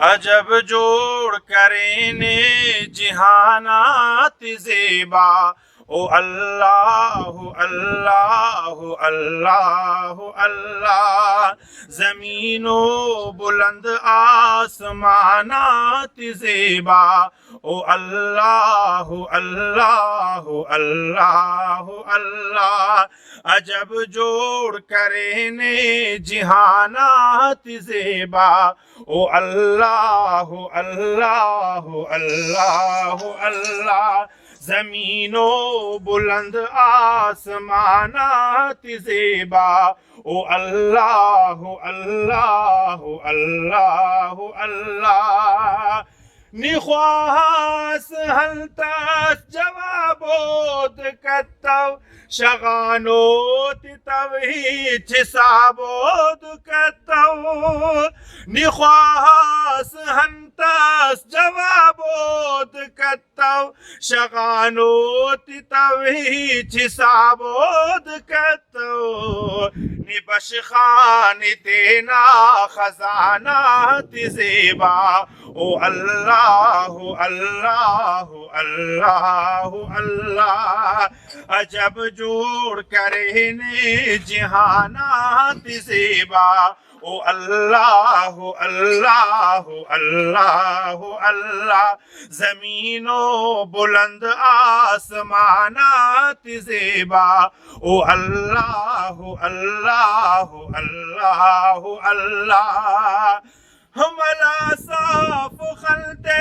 عجب جوڑ کرینے جہانات زیبا او اللہ اللہ اللہ اللہ، زمین و بلند آسمانات زیبا او اللہ اللہ اللہ اللہ، عجب جوڑ کرینے جہانات زیبا او اللہ اللہ اللہ اللہ، زمین و بلند آسمانات زیبا او اللہ اللہ اللہ اللہ، نخواهاس هلتاس جوابود كتو شغانوت توحید حسابود كتو، نخواهاس هلتاس جوابود كتو شغانوت توحید حسابود كتو، نبش خانی تینا خزانات زیبا او اللہ اللہ اللہ اللہ، عجب جوڑ کرینے جہانات زیبا او اللہ اللہ اللہ اللہ، زمین و بلند آسمانات زیبا او اللہ اللہ اللہ اللہ، ملا صاف خلتے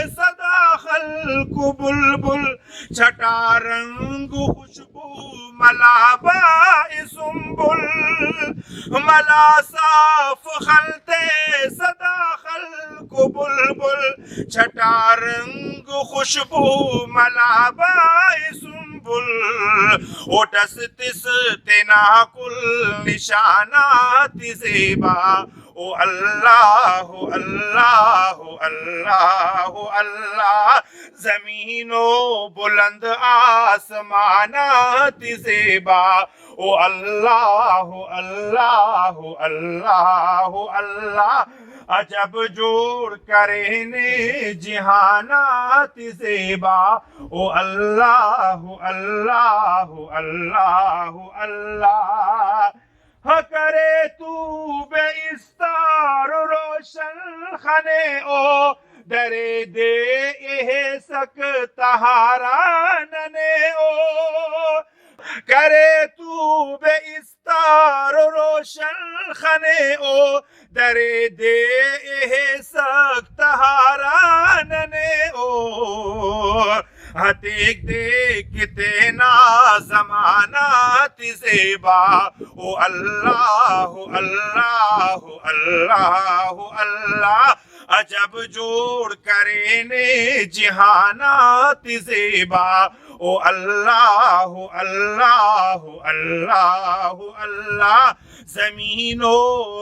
صدا خلق بلبل، چھٹا رنگ خوشبو ملا بائی سنبل، ملا صاف خلتے صدا خلق بلبل، چھٹا رنگ خوشبو ملا بائی سنبل، اوٹس تس تنا کل نشانات زیبا او اللہ اللہ اللہ اللہ، زمین و بلند آسمانات زیبا او اللہ اللہ اللہ اللہ، عجب جوڑ کرینے جہانات زیبا او اللہ اللہ اللہ اللہ، کرے تو بے استار روشن خنے او درے دے یہ سک تہاراننے او، کرے تو بے استار روشن خنے او درے دے یہ سک تہاراننے او، ہتیک دیکھ تینا زمانات زیبا او اللہ اللہ اللہ اللہ، عجب جوڑ کرینے جہانات زیبا او اللہ اللہ اللہ اللہ، زمین و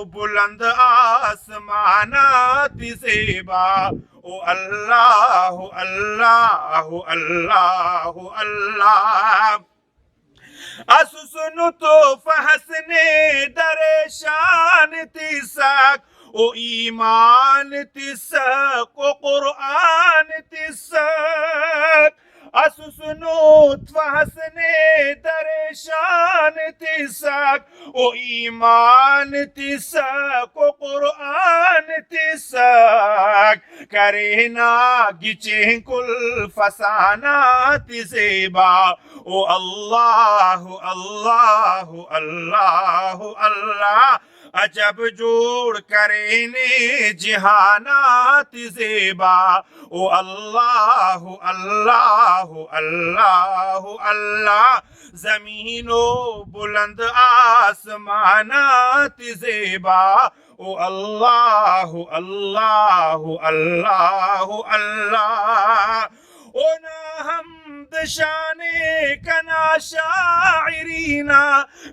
بلند آسمانات زیبا او اللہ اللہ اللہ اللہ، اسسن تو فحسنے در شان تیسک او ایمان تیسک او قرآن تیسک، اسسنوت فحسنے در شان تیسک او ایمان تیسک او قرآن تیسک، کرینا گچیں کل فسانات زیبا او اللہ اللہ اللہ اللہ، عجب جوڑ کرینے جہانات زیبا او اللہ اللہ اللہ اللہ، زمین و بلند آسمانات زیبا او اللہ اللہ اللہ اللہ، اونا حمد شان کنا شاعرینا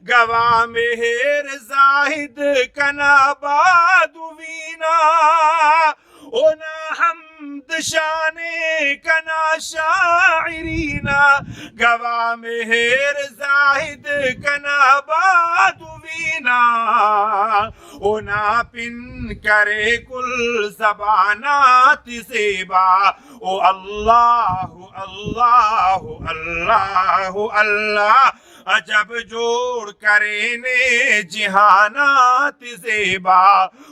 گواہ مہر زاہد کنا بادوینا، اونا حمد شان کنا شاعرینا گواہ مہر زاہد کنا بادوینا، سینہ او ناپن کرے کل زبانات زیبا او اللہ اللہ اللہ اللہ عجب جوڑ کرے نے جہانات زیبا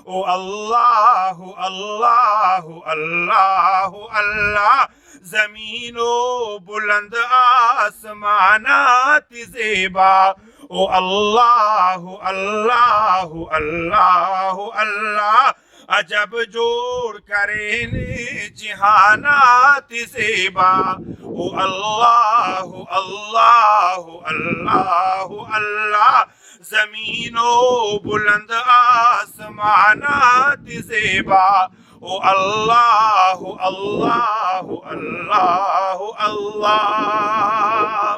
او اللہ اللہ اللہ اللہ زمین و بلند آسمانات زیبا او اللہ اللہ اللہ اللہ عجب جوڑ کرے نے جہانات زیبا او اللہ اللہ اللہ اللہ زمین و بلند آسمانات زیبا او اللہ اللہ اللہ اللہ